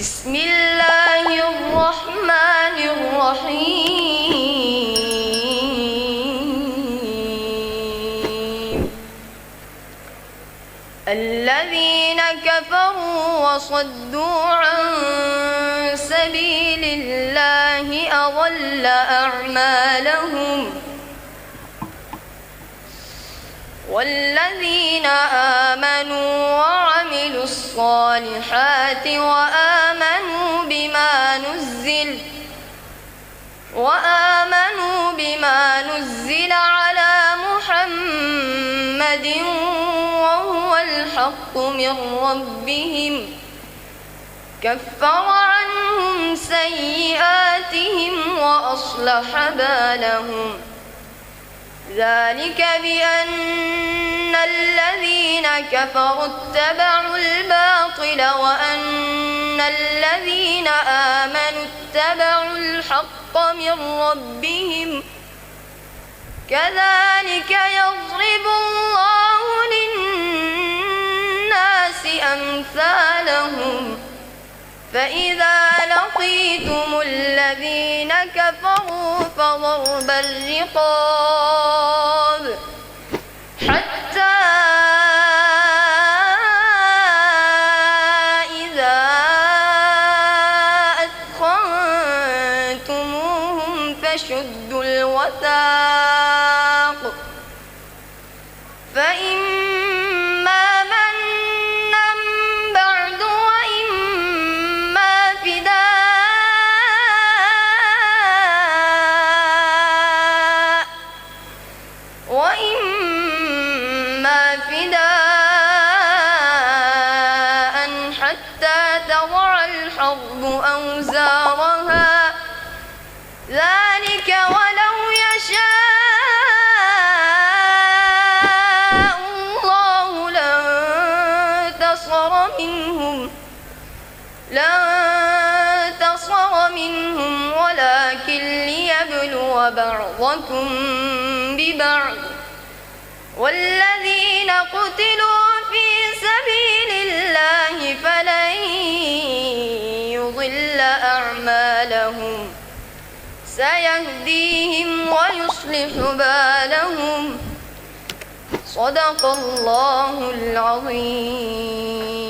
بسم الله الرحمن الرحيم الذين كفروا وصدوا عن سبيل الله أضل أعمالهم والذين آمنوا وعملوا الصالحات وآمنوا بما نزل على محمد وهو الحق من ربهم كفر عنهم سيئاتهم وأصلح بالهم ذلك بأن الذين كفروا اتبعوا الباطل وأن الذين آمنوا اتبعوا الحق من ربهم كذلك يضرب الله للناس أمثالهم فإذا لقيتم الذين كفروا فضرب الرقاب حتى إذا أثخنتموهم فشدوا الوثاق فإما منا بعد وإما فداء حتى تضع الحرب أوزارها ذلك ولو يشاء الله لانتصر منهم ولكن ليبلو بعضكم ببعض والذين قتلوا في سبيل الله فلن يضل أعمالهم سيهديهم ويصلح بالهم صدق الله العظيم.